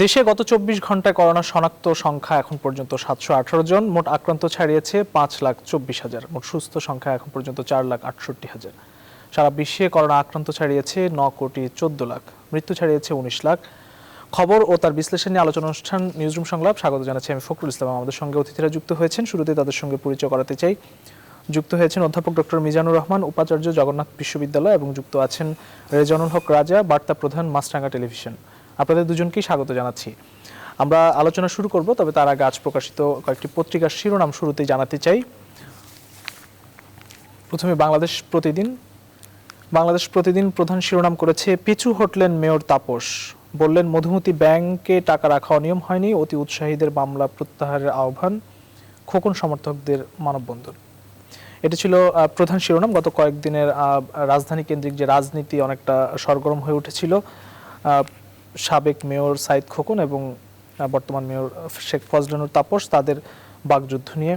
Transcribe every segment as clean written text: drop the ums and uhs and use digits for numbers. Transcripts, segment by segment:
দেশে গত ২৪ ঘন্টায় করোনা শনাক্ত সংখ্যা এখন পর্যন্ত ৭১৮ জন। মোট আক্রান্ত ছাড়িয়েছে ৫,২৪,০০০। মোট সুস্থ সংখ্যা এখন পর্যন্ত ৪,৬৮,০০০। সারা বিশ্বে করোনা আক্রান্ত ছাড়িয়েছে ৯,১৪,০০,০০০। মৃত্যু ছাড়িয়েছে ১৯ লাখ। খবর ও তার বিশ্লেষণ নিয়ে আলোচনা অনুষ্ঠান নিউজরুম সংলাপ। স্বাগত জানাচ্ছি আমি ফখরুল ইসলাম। আমাদের সঙ্গে অতিথিরা যুক্ত হয়েছেন। শুরুতে তাদের সঙ্গে পরিচয় করাতে চাই। যুক্ত হয়েছেন অধ্যাপক ডক্টর মিজানুর রহমান, উপাচার্য, জগন্নাথ বিশ্ববিদ্যালয়, এবং যুক্ত আছেন রেজানুল হক রাজা, বার্তা প্রধান, মাছরাঙ্গা টেলিভিশন। আপনাদের দুজনকেই স্বাগত জানাচ্ছি। আমরা আলোচনা শুরু করব, তবে তার আগে আজ প্রকাশিত কয়েকটি পত্রিকার শিরোনাম শুরুতেই জানাতে চাই। প্রথমে বাংলাদেশ প্রতিদিন প্রধান শিরোনাম করেছে, পিছু হটলেন মেয়র তাপস, বললেন মধুমতি ব্যাংকে টাকা রাখা অনিয়ম হয়নি, অতি উৎসাহীদের মামলা প্রত্যাহারের আহ্বান, খোকন সমর্থকদের মানববন্ধন। এটি ছিল প্রধান শিরোনাম। গত কয়েকদিনের রাজধানী কেন্দ্রিক যে রাজনীতি অনেকটা সরগরম হয়ে উঠেছিল, সাবেক মেয়র সাইদ খোকন এবং বর্তমান মেয়র শেখ ফজলানুর তাপস, তাদের বাগযুদ্ধ নিয়ে।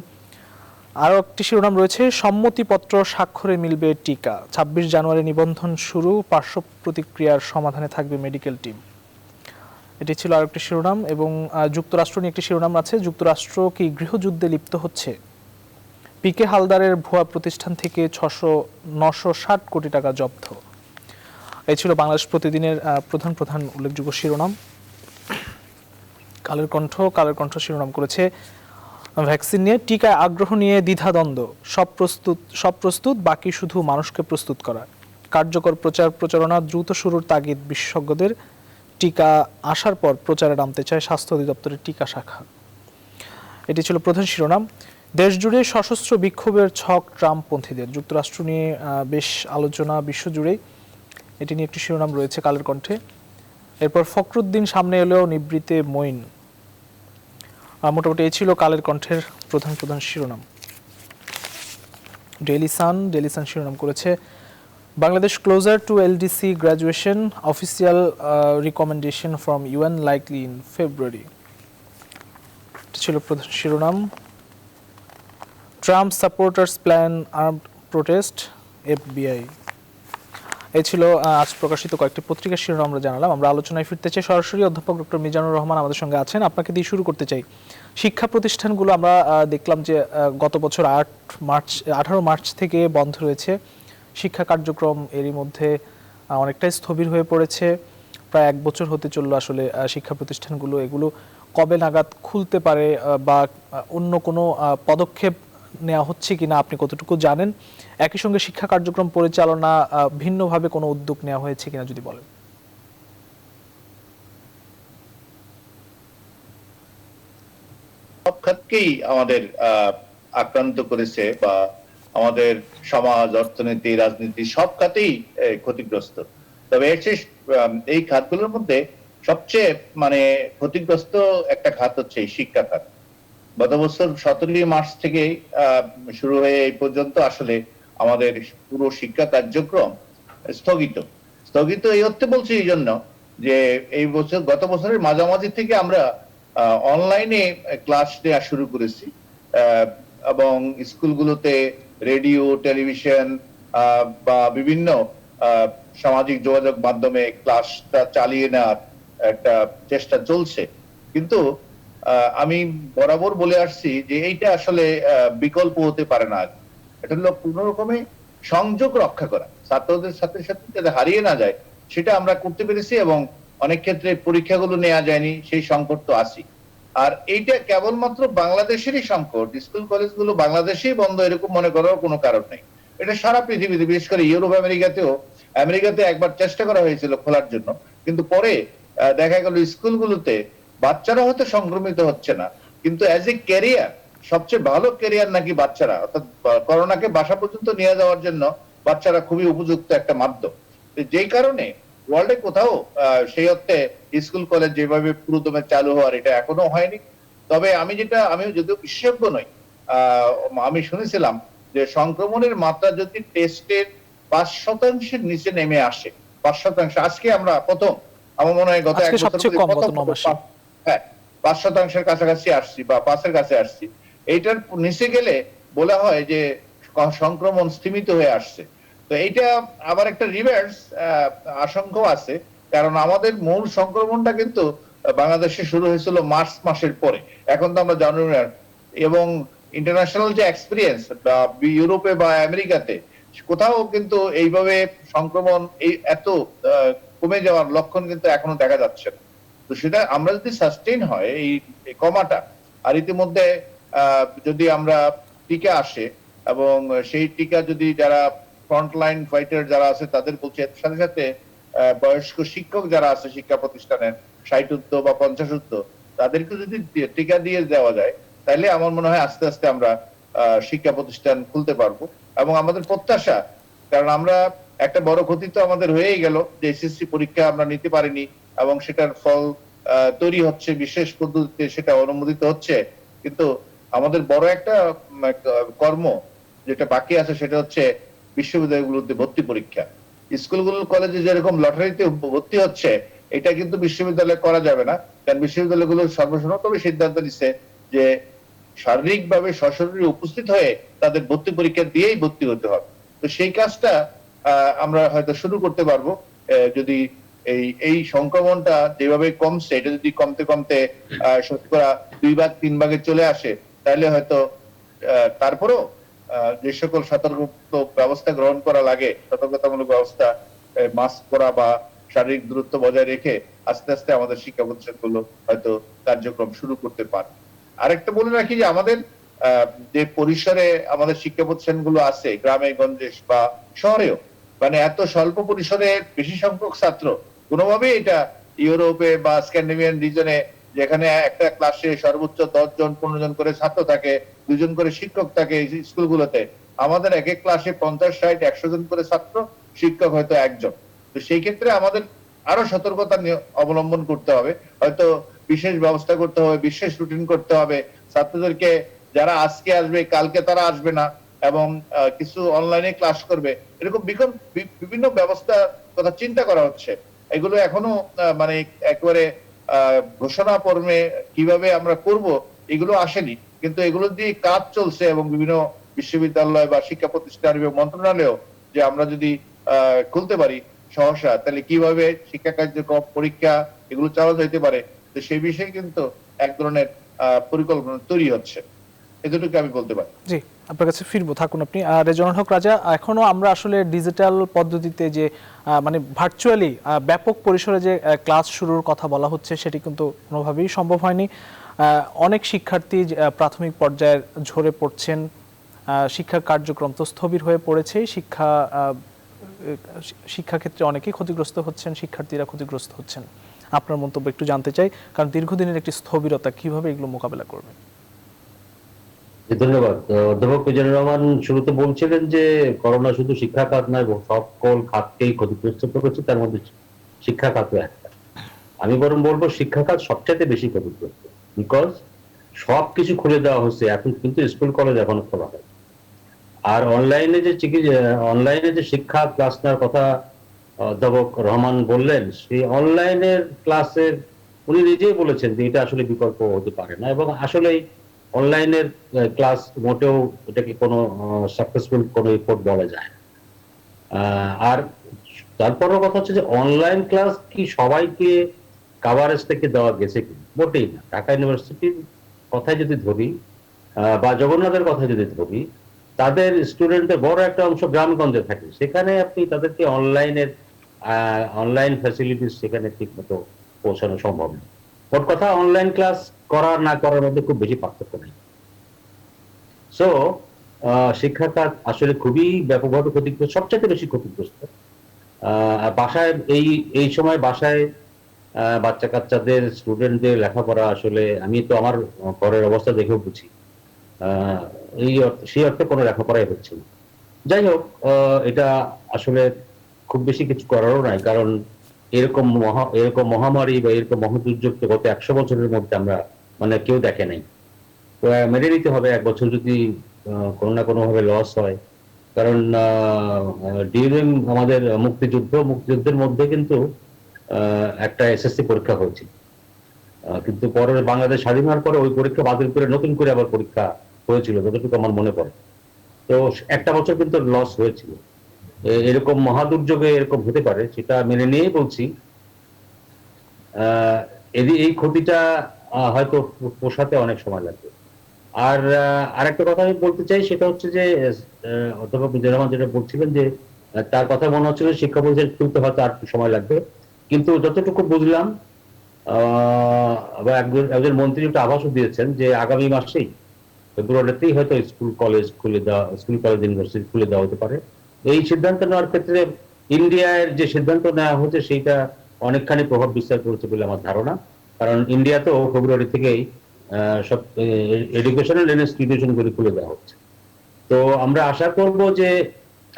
আরও একটি শিরোনাম রয়েছে, সম্মতিপত্র স্বাক্ষরে মিলবে টিকা, ২৬ জানুয়ারি নিবন্ধন শুরু, পার্শ্ব প্রতিক্রিয়ার সমাধানে থাকবে মেডিকেল টিম। এটি ছিল আরেকটি শিরোনাম। এবং যুক্তরাষ্ট্র নিয়ে একটি শিরোনাম আছে, যুক্তরাষ্ট্র কি গৃহযুদ্ধে লিপ্ত হচ্ছে, পিকে হালদারের ভুয়া প্রতিষ্ঠান থেকে 960 কোটি টাকা জব্দ। এই ছিল বাংলাদেশ প্রতিদিনের প্রধান উল্লেখযোগ্য শিরোনাম। কালের কণ্ঠ শিরোনাম করেছে, ভ্যাকসিন নিয়ে, টিকায় আগ্রহ নিয়ে দ্বিধাদ্বন্দ্ব, সব প্রস্তুত, বাকি শুধু মানুষকে প্রস্তুত করা। কার্যকর প্রচারণা দ্রুত শুরুর তাগিদ বিশেষজ্ঞদের। টিকা আসার পর প্রচারে নামতে চায় স্বাস্থ্য অধিদপ্তরের টিকা শাখা। এটি ছিল প্রধান শিরোনাম। দেশজুড়ে সশস্ত্র বিক্ষোভের ছক ট্রাম্পপন্থীদের, যুক্তরাষ্ট্র নিয়ে বেশ আলোচনা বিশ্বজুড়েই। এটি নিয়ে একটি শিরোনাম রয়েছে কালের কণ্ঠে। এরপর ফখরুদ্দিন সামনে এলেও নিবৃতে মঈন। মোটামুটি এই ছিল কালের কণ্ঠের প্রধান শিরোনাম। ডেইলি সান শিরোনাম করেছে, Bangladesh closer to LDC graduation, official recommendation from UN likely in February. ছিল প্রধান শিরোনাম। Trump supporters plan armed protest, FBI. এই ছিল আজ প্রকাশিত কয়েকটি পত্রিকার শিরোনাম আমরা জানালাম। আমরা আলোচনায় ফিরতে চাই সরাসরি। অধ্যাপক ডক্টর মিজানুর রহমান আমাদের সঙ্গে আছেন। আপনাকে দিয়ে শুরু করতে চাই। শিক্ষা প্রতিষ্ঠানগুলো আমরা দেখলাম যে গত বছর 18 মার্চ থেকে বন্ধ রয়েছে। শিক্ষা কার্যক্রম এরই মধ্যে অনেকটাই স্থবির হয়ে পড়েছে। প্রায় 1 বছর হতে চললো আসলে শিক্ষা প্রতিষ্ঠানগুলো। এগুলো কবে নাগাদ খুলতে পারে বা অন্য কোনো পদক্ষেপ নেওয়া হচ্ছে কিনা আপনি কতটুকু জানেন? একই সঙ্গে শিক্ষা কার্যক্রম পরিচালনা ভিন্নভাবে কোনো উদ্যোগ নেওয়া হয়েছে কিনা যদি বলেন। সব খাতকেই আমাদের আক্রান্ত করেছে, বা আমাদের সমাজ, অর্থনীতি, রাজনীতি সব খাতেই ক্ষতিগ্রস্ত। তবে এই খাতগুলোর মধ্যে সবচেয়ে ক্ষতিগ্রস্ত একটা খাত হচ্ছে এই শিক্ষা খাত। গত বছর 17 মার্চ থেকে শুরু হয়ে এই পর্যন্ত আসলে আমাদের পুরো শিক্ষা কার্যক্রম স্থগিত এই অর্থে বলছি এই জন্য যে গত বছরের মাঝামাঝি থেকে আমরা অনলাইনে ক্লাস দেওয়া শুরু করেছি, এবং স্কুলগুলোতে রেডিও, টেলিভিশন বা বিভিন্ন সামাজিক যোগাযোগ মাধ্যমে ক্লাসটা চালিয়ে নেওয়ার একটা চেষ্টা চলছে। কিন্তু আমি বরাবর বলে আসছি যে এইটা আসলে বিকল্প হতে পারে না। এটা হলো কোন রকমে সংযোগ রক্ষা করা, ছাত্রদের সাথে যাতে হারিয়ে না যায় সেটা আমরা করতে পেরেছি, এবং অনেক ক্ষেত্রে পরীক্ষাগুলো নেওয়া যায়নি, সেই সংকট তো আছে। আর এইটা কেবলমাত্র বাংলাদেশেরই সংকট, স্কুল কলেজগুলো বাংলাদেশেই বন্ধ এরকম মনে করার কোনো কারণ নেই। এটা সারা পৃথিবীতে, বিশেষ করে ইউরোপ আমেরিকাতে একবার চেষ্টা করা হয়েছিল খোলার জন্য, কিন্তু পরে দেখা গেল স্কুলগুলোতে বাচ্চারা হয়তো সংক্রমিত হচ্ছে না, কিন্তু অ্যাজ এ ক্যারিয়ার সবচেয়ে ভালো ক্যারিয়ার নাকি বাচ্চারা, অর্থাৎ করোনাকে বাসা পর্যন্ত নিয়ে যাওয়ার জন্য বাচ্চারা খুবই উপযুক্ত একটা মাধ্যম। যেই কারণে ওয়ার্ল্ডে কোথাও সেই অর্থে স্কুল কলেজ যেভাবে পুরোদমে চালু হওয়ার এটা এখনো হয়নি। তবে আমি যদিও বিশেষজ্ঞ নই, আমি শুনেছিলাম যে সংক্রমণের মাত্রা যদি টেস্টের 5% নিচে নেমে আসে, 5%, আজকে আমরা প্রথম, আমার মনে হয় গত 1 বছর 5% কাছাকাছি আসছি বা 5-এর কাছে আসছি, এইটার নিচে গেলে বলা হয় যে সংক্রমণ স্থিমিত হয়ে আসছে। তো এইটা আবার একটা রিভার্স আশঙ্কাও আছে, কারণ আমাদের মূল সংক্রমণটা কিন্তু বাংলাদেশে শুরু হয়েছিল মার্চ মাসের পরে, এখন তো আমরা জানুয়ারি। এবং ইন্টারন্যাশনাল যে এক্সপিরিয়েন্স বা ইউরোপে বা আমেরিকাতে কোথাও কিন্তু এইভাবে সংক্রমণ এই এত কমে যাওয়ার লক্ষণ কিন্তু এখনো দেখা যাচ্ছে না। তো সেটা আমরা যদি সাস্টেইন হয় এই কমাটা, আর ইতিমধ্যে যদি আমরা টিকা আসে এবং সেই টিকা যদি যারা ফ্রন্টলাইন ফাইটার যারা আছে তাদের বলছে, এর সাথে সাথে বয়স্ক শিক্ষক যারা আছে শিক্ষা প্রতিষ্ঠানের 60 বা 50 তাদেরকে যদি টিকা দিয়ে দেওয়া যায়, তাহলে আমার মনে হয় আস্তে আস্তে আমরা শিক্ষা প্রতিষ্ঠান খুলতে পারবো। এবং আমাদের প্রত্যাশা, কারণ আমরা একটা বড় ক্ষতি তো আমাদের হয়েই গেল যে এসএসসি পরীক্ষা আমরা নিতে পারিনি এবং সেটার ফল তৈরি হচ্ছে বিশেষ পদ্ধতিতে, সেটা অনুমোদিত হচ্ছে। কিন্তু আমাদের বড় একটা কর্ম যেটা বাকি আছে সেটা হচ্ছে বিশ্ববিদ্যালয়গুলোতে ভর্তি পরীক্ষা। স্কুলগুলো কলেজে যেরকম লটারিতে ভর্তি হচ্ছে, এটা কিন্তু বিশ্ববিদ্যালয়ে করা যাবে না, কারণ বিশ্ববিদ্যালয়গুলো সর্বসম্মতভাবে সিদ্ধান্ত নিচ্ছে যে শারীরিকভাবে সশরীরে উপস্থিত হয়ে তাদের ভর্তি পরীক্ষা দিয়েই ভর্তি হতে হবে। তো সেই কাজটা আমরা হয়তো শুরু করতে পারবো যদি এই সংক্রমণটা যেভাবে কমছে, এটা যদি কমতে কমতে শতকরা 2 ভাগ 3 ভাগে চলে আসে, তাহলে হয়তো তারপরেও যে সকল সতর্ক ব্যবস্থা গ্রহণ করা লাগে, সতর্কতামূলক ব্যবস্থা, মাস্ক পরা বা শারীরিক দূরত্ব বজায় রেখে আস্তে আস্তে আমাদের শিক্ষা প্রতিষ্ঠানগুলো হয়তো কার্যক্রম শুরু করতে পারে। আরেকটা বলে রাখি যে আমাদের যে পরিসরে আমাদের শিক্ষা প্রতিষ্ঠানগুলো আছে গ্রামে গঞ্জে বা শহরেও, মানে এত স্বল্প পরিসরে বেশি সংখ্যক ছাত্র কোনোভাবেই এটা ইউরোপে বা স্ক্যান্ডিনেভিয়ান রিজনে, যেখানে একটা ক্লাসে সর্বোচ্চ 10 জন 15 জন করে ছাত্র থাকে, 2 জন করে শিক্ষক থাকে স্কুলগুলোতে, আমাদের এক এক ক্লাসে 50, 60, 100 জন করে ছাত্র, শিক্ষক হয়তো একজন। তো সেই ক্ষেত্রে আমাদের আরো সতর্কতা অবলম্বন করতে হবে, হয়তো বিশেষ ব্যবস্থা করতে হবে, বিশেষ রুটিন করতে হবে। ছাত্রদেরকে যারা আজকে আসবে কালকে তারা আসবে না এবং কিছু অনলাইনে ক্লাস করবে, এরকম বিভিন্ন ব্যবস্থা কথা চিন্তা করা হচ্ছে। এগুলো এখনো মানে একেবারে ঘোষণা পর্বে কিভাবে আমরা করব এগুলো আসেনি, কিন্তু এগুলো দিয়ে কাজ চলছে এবং বিভিন্ন বিশ্ববিদ্যালয় বা শিক্ষা প্রতিষ্ঠান এবং মন্ত্রণালয় যে আমরা যদি খুলতে পারি সহসা, তাহলে কিভাবে শিক্ষা কার্যক্রম পরীক্ষা এগুলো চালানো যেতে পারে, তো সেই বিষয়ে কিন্তু এক ধরনের পরিকল্পনা তৈরি হচ্ছে। এতটুকু আমি বলতে পারি। জি, আপনার কাছে ফিরবো, থাকুন আপনি। রেজওয়ানুল হক রাজা, এখনো আমরা আসলে ডিজিটাল পদ্ধতিতে যে মানে ভার্চুয়ালি ব্যাপক পরিসরে যে ক্লাস শুরুর কথা বলা হচ্ছে, সেটি কিন্তু কোনোভাবেই সম্ভব হয়নি। অনেক শিক্ষার্থী প্রাথমিক পর্যায়ে ঝরে পড়ছেন, শিক্ষা কার্যক্রম তো স্থবির হয়ে পড়েছে, শিক্ষাক্ষেত্রে অনেকেই ক্ষতিগ্রস্ত হচ্ছেন, শিক্ষার্থীরা ক্ষতিগ্রস্ত হচ্ছেন। আপনার মন্তব্য একটু জানতে চাই, কারণ দীর্ঘদিনের একটি স্থবিরতা, কিভাবে এগুলো মোকাবেলা করবেন? ধন্যবাদ। অধ্যাপক মিজানুর রহমান শুরুতে বলছিলেন যে করোনা শুধু শিক্ষা খাত নয়, সকল খাতকেই ক্ষতিগ্রস্ত করেছে, তার মধ্যে শিক্ষা খাতও একটা। আমি বরং বলবো শিক্ষা খাত সবচেয়ে বেশি ক্ষতিগ্রস্ত, বিকজ সবকিছু খুলে দেওয়া হচ্ছে এখন, কিন্তু স্কুল কলেজ এখনো খোলা হয়। আর অনলাইনে যে শিক্ষা ক্লাস নেওয়ার কথা অধ্যাপক রহমান বললেন, সেই অনলাইনের ক্লাসের উনি নিজেই বলেছেন যে এটা আসলে বিকল্প হতে পারে না, এবং আসলেই অনলাইনের ক্লাস মোটেও এটাকে কোনো সাকসেসফুল কোনো রিপোর্ট বলা যায় না। আর তারপরও কথা হচ্ছে যে অনলাইন ক্লাস কি সবাইকে কাভারেজ থেকে দেওয়া গেছে কি? মোটেই না। ঢাকা ইউনিভার্সিটির কথাই যদি ধরি বা জগন্নাথের কথা যদি ধরি, তাদের স্টুডেন্টের বড় একটা অংশ গ্রামগঞ্জে থাকে, সেখানে আপনি তাদেরকে অনলাইন ফ্যাসিলিটিস সেখানে ঠিক মতো পৌঁছানো সম্ভব না। মোট কথা অনলাইন ক্লাস করা না করার মধ্যে খুব বেশি পার্থক্য নেই। সো শিক্ষা খাত আসলে খুবই ব্যাপকভাবে ক্ষতিগ্রস্ত, সবচেয়ে বেশি ক্ষতিগ্রস্ত। বাসায় এই সময় বাসায় বাচ্চা কাচ্চাদের স্টুডেন্টদের লেখাপড়া, আসলে আমি তো আমার ঘরের অবস্থা দেখেও বুঝি সেই অর্থে কোনো লেখাপড়াই হচ্ছে না। যাই হোক, এটা আসলে খুব বেশি কিছু করারও নাই, কারণ এরকম মহামারী বা এরকম মহাদুর্যোগ তো গত 100 বছরের মধ্যে আমরা মানে কেউ দেখে নাই। তো মেনে নিতে হবে 1 বছর যদি কোনো না কোনো ভাবে লস হয়, কারণ ডিউরিং আমাদের মুক্তিযুদ্ধের মধ্যে কিন্তু একটা এসএসসি পরীক্ষা হয়েছিল, কিন্তু পরে বাংলাদেশ স্বাধীন হওয়ার পরে ওই পরীক্ষা বাতিল করে নতুন করে আবার পরীক্ষা হয়েছিল, যতটুকু আমার মনে পড়ে। তো একটা বছর কিন্তু লস হয়েছিল। এরকম মহাদুর্যোগে এরকম হতে পারে, সেটা মেনে নিয়েই বলছি এই ক্ষতিটা হয়তো পোষাতে অনেক সময় লাগবে। আর আরেকটা কথা আমি বলতে চাই, সেটা হচ্ছে যে অধ্যাপক মিজানুর রহমান যেটা বলছিলেন যে তার কথা মনে হচ্ছিল শিক্ষা প্রতিষ্ঠান খুলতে হয়তো আর একটু সময় লাগবে, কিন্তু যতটুকু বুঝলাম বা একজন একজন মন্ত্রী একটা আভাসও দিয়েছেন যে আগামী মাসেই, ফেব্রুয়ারিতেই হয়তো স্কুল কলেজ খুলে দেওয়া, স্কুল কলেজ ইউনিভার্সিটি খুলে দেওয়া হতে পারে। এই সিদ্ধান্ত নেওয়ার ক্ষেত্রে ইন্ডিয়ার যে সিদ্ধান্ত নেওয়া হয়েছে সেইটা অনেকখানি প্রভাব বিস্তার করেছে বলে আমার ধারণা। কারণ ইন্ডিয়াতেও ফেব্রুয়ারি থেকেই সব এডুকেশনাল ইনস্টিটিউশন গুলি খুলে দেওয়া হচ্ছে। তো আমরা আশা করব যে,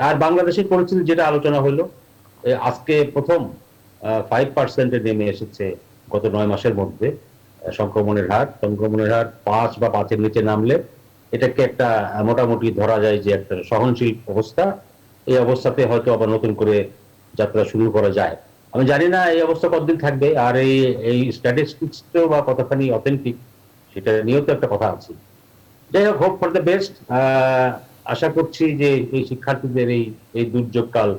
আর বাংলাদেশের পরিস্থিতি যেটা আলোচনা হলো, আজকে প্রথম 5% নেমে এসেছে গত 9 মাসের মধ্যে সংক্রমণের হার 5 বা 5-এর নিচে নামলে এটাকে একটা মোটামুটি ধরা যায় যে একটা সহনশীল অবস্থা। এই অবস্থাতে হয়তো আবার নতুন করে যাত্রা শুরু করা যায়। আমি জানি না এই অবস্থা কতদিন থাকবে, আর এই স্ট্যাটিস্টিক্সটাও বা কতখানি অথেন্টিক সেটা নিয়েও তো একটা কথা আছে। যাই হোক, হোপ ফর দ্য বেস্ট। আশা করছি যে এই শিক্ষার্থীদের এই দুর্যোগকাল,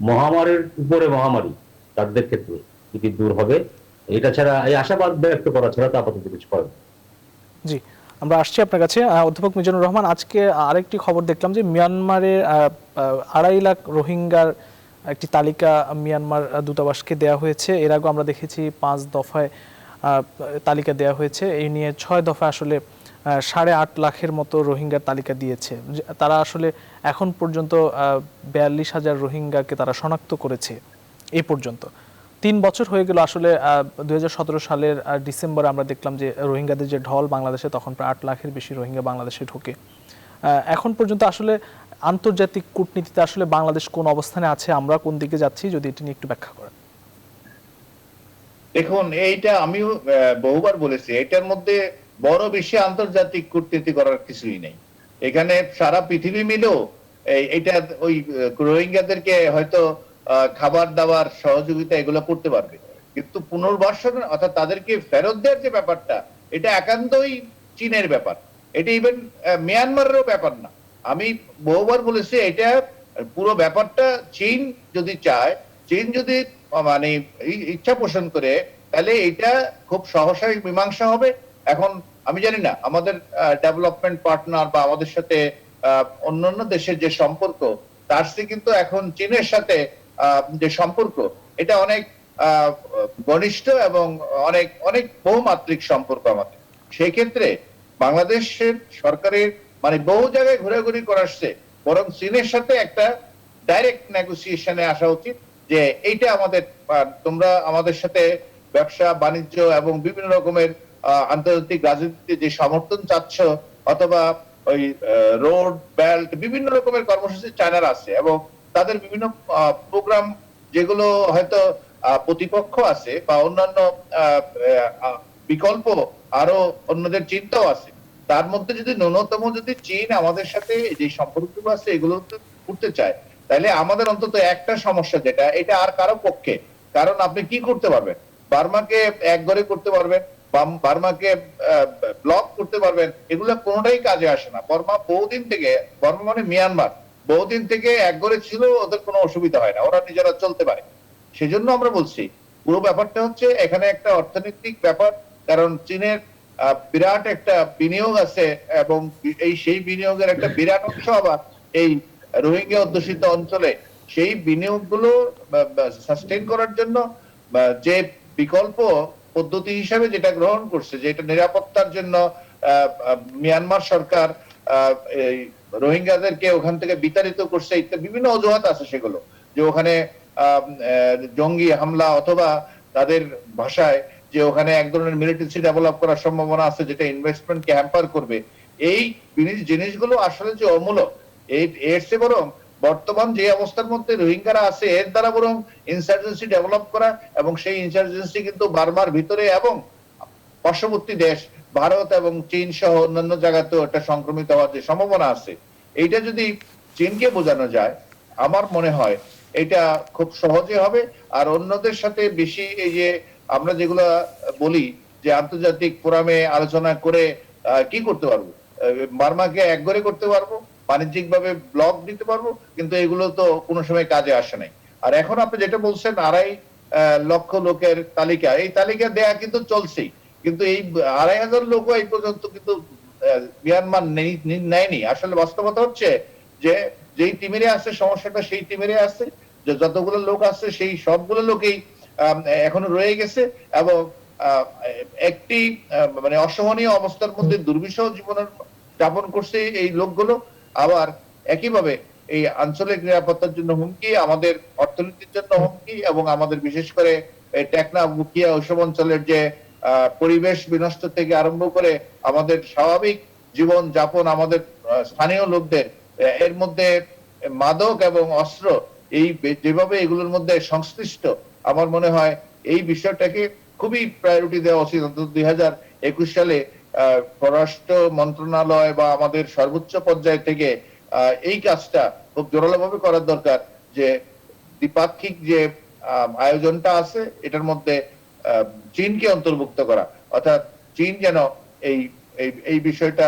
মহামারীর উপরে মহামারী, তাদের ক্ষেত্রে এটি দূর হবে। এটা ছাড়া, এই আশাবাদ ব্যক্ত করা ছাড়া তো আপাতত কিছু করার নেই। জি, আমরা আসছি আপনার কাছে। অধ্যাপক মিজানুর রহমান, আজকে আরেকটি খবর দেখলাম যে মিয়ানমারের 2.5 লাখ রোহিঙ্গার একটি তালিকা মিয়ানমার দূতাবাসকে দেওয়া হয়েছে। এর আগে আমরা দেখেছি 5 দফায় তালিকা দেওয়া হয়েছে। এই নিয়ে 6 দফায় আসলে 8.5 লাখের মতো রোহিঙ্গার তালিকা দিয়েছে। তারা আসলে এখন পর্যন্ত 42,000 রোহিঙ্গাকে তারা শনাক্ত করেছে এই পর্যন্ত। 3 বছর হয়ে গেল আসলে। 2017 সালের ডিসেম্বরে আমরা দেখলাম যে রোহিঙ্গাদের যে ঢল বাংলাদেশে, তখন প্রায় 8 লাখের বেশি রোহিঙ্গা বাংলাদেশে ঢোকে। এখন পর্যন্ত আসলে আন্তর্জাতিক কূটনীতিতে আসলে বাংলাদেশ কোন অবস্থানে আছে, আমরা কোন দিকে যাচ্ছি, যদি এটি নিয়ে একটু ব্যাখ্যা করেন। দেখুন, এইটা আমিও বহুবার বলেছি, এটার মধ্যে বড় বেশি আন্তর্জাতিক কূটনীতি করার কিছুই নেই। এখানে সারা পৃথিবী মিলেও এটা ওই রোহিঙ্গাদেরকে হয়তো খাবার দাবার সহযোগিতা এগুলো করতে পারবে, কিন্তু পুনর্বাসন অর্থাৎ তাদেরকে ফেরত দেওয়ার যে ব্যাপারটা, এটা একান্তই চীনের ব্যাপার। এটা ইভেন মিয়ানমারেরও ব্যাপার না। আমি বহুবার বলেছি, এটা পুরো ব্যাপারটা চীন যদি চায়, চীন যদি মানে ইচ্ছা পোষণ করে, তাহলে এটা খুব সহসাই মীমাংসা হবে। এখন আমি জানি না আমাদের ডেভেলপমেন্ট পার্টনার বা আমাদের সাথে অন্যান্য দেশের যে সম্পর্ক, তার চেয়ে কিন্তু এখন চীনের সাথে যে সম্পর্ক, এটা অনেক ঘনিষ্ঠ এবং অনেক অনেক বহুমাত্রিক সম্পর্ক আমাদের। সেই ক্ষেত্রে বাংলাদেশের সরকারের মানে বহু জায়গায় ঘোরাঘুরি করাচ্ছে, বরং চীনের সাথে একটা ডাইরেক্ট নেগোসিয়েশনে আসা উচিত যে এইটা আমাদের, তোমরা আমাদের সাথে ব্যবসা বাণিজ্য এবং বিভিন্ন রকমের আন্তর্জাতিক রাজনীতিতে যে সমর্থন চাচ্ছ, অথবা ওই রোড বেল্ট বিভিন্ন রকমের কর্মসূচি চায়নার আছে, এবং তাদের বিভিন্ন প্রোগ্রাম যেগুলো হয়তো প্রতিপক্ষ আছে বা অন্যান্য বিকল্প আরো অন্যদের চিন্তাও আছে, তার মধ্যে যদি ন্যূনতম যদি চীন আমাদের সাথে যে সম্পর্কগুলো আছে এগুলো করতে চায়, তাহলে আমাদের অন্তত একটা সমস্যা যেটা, এটা আর কারো পক্ষে, কারণ আপনি কি করতে পারবেন, বার্মাকে একঘরে করতে পারবেন, বার্মাকে ব্লক করতে পারবেন, এগুলো কোনোটাই কাজে আসে না। বর্মা মানে মিয়ানমার বহুদিন থেকে একঘরে ছিল, ওদের কোনো অসুবিধা হয় না, ওরা নিজেরা চলতে পারে। সেজন্য আমরা বলছি পুরো ব্যাপারটা হচ্ছে এখানে একটা অর্থনৈতিক ব্যাপার, কারণ চীনের বিরাট একটা বিনিয়োগ আছে, এবং সেই বিনিয়োগের একটা বিরাট অংশ আবার এই রোহিঙ্গা অধ্যুষিত অঞ্চলে। সেই বিনিয়োগগুলো সাস্টেইন করার জন্য যে বিকল্প পদ্ধতি হিসাবে যেটা গ্রহণ করছে, যেটা নিরাপত্তার জন্য মিয়ানমার সরকার রোহিঙ্গাদেরকে ওখান থেকে বিতাড়িত করছে, ইত্যাদি বিভিন্ন অজুহাত আছে সেগুলো, যে ওখানে জঙ্গি হামলা, অথবা তাদের ভাষায় যে ওখানে এক ধরনের মিলিটেন্সি ডেভেলপ করার সম্ভাবনা আছে যেটা ইনভেস্টমেন্টকে হ্যাম্পার করবে। এই জিনিসগুলো আসলে যে অমূলক, এর চেয়ে বরং বর্তমান যে অবস্থার মধ্যে রোহিঙ্গারা আছে এর দ্বারা বরং ইনসার্জেন্সি ডেভেলপ করা, এবং সেই ইনসার্জেন্সি কিন্তু বার্মার ভিতরে এবং পার্শ্ববর্তী দেশ ভারত এবং চীন সহ অন্যান্য জায়গাতেও একটা সংক্রমিত হওয়ার যে সম্ভাবনা আছে, এইটা যদি চীনকে বোঝানো যায়, আমার মনে হয় এটা খুব সহজে হবে। আর অন্যদের সাথে বেশি এই যে আমরা যেগুলো বলি যে আন্তর্জাতিক ফোরামে আলোচনা করে কি করতে পারবো, বার্মাকে একঘরে করতে পারবো, বাণিজ্যিক ভাবে ব্লক দিতে পারবো, কিন্তু এগুলো তো কোনো সময় কাজে আসে নাই। আর এখন আপনি যেটা বলছেন লক্ষ লোকের তালিকা, এই তালিকা দেয়া কিন্তু চলছেই, কিন্তু এই 2,500 লোকও এই পর্যন্ত কিন্তু মিয়ানমার নেয়নি। আসলে বাস্তবতা হচ্ছে যে যেই টিমেরে আছে সমস্যাটা সেই টিমেরে আছে, যে যতগুলো লোক আছে সেই সবগুলো লোকেই এখনো রয়ে গেছে, এবং একটি মানে অসহনীয় অবস্থার মধ্যে দুর্বিষহ জীবনের যাপন করছে এই লোকগুলো। আবার একইভাবে এই আঞ্চলিক নিরাপত্তার জন্য হুমকি, আমাদের অর্থনীতির জন্য হুমকি, এবং আমাদের বিশেষ করে টেকনাফ বুকিয়া ওইসব অঞ্চলের যে পরিবেশ বিনষ্ট থেকে আরম্ভ করে আমাদের স্বাভাবিক জীবন যাপন, আমাদের স্থানীয় লোকদের এর মধ্যে মাদক এবং অস্ত্র এই যেভাবে এগুলোর মধ্যে সংশ্লিষ্ট, আমার মনে হয় এই বিষয়টাকে খুবই প্রায়োরিটি দেওয়া উচিত। অন্তত 2021 সালে পররাষ্ট্র মন্ত্রণালয় বা আমাদের সর্বোচ্চ পর্যায় থেকে এই কাজটা খুব জোরালোভাবে করার দরকার, যে দ্বিপাক্ষিক যে আয়োজনটা আছে এটার মধ্যে চীনকে অন্তর্ভুক্ত করা, অর্থাৎ চীন যেন এই এই বিষয়টা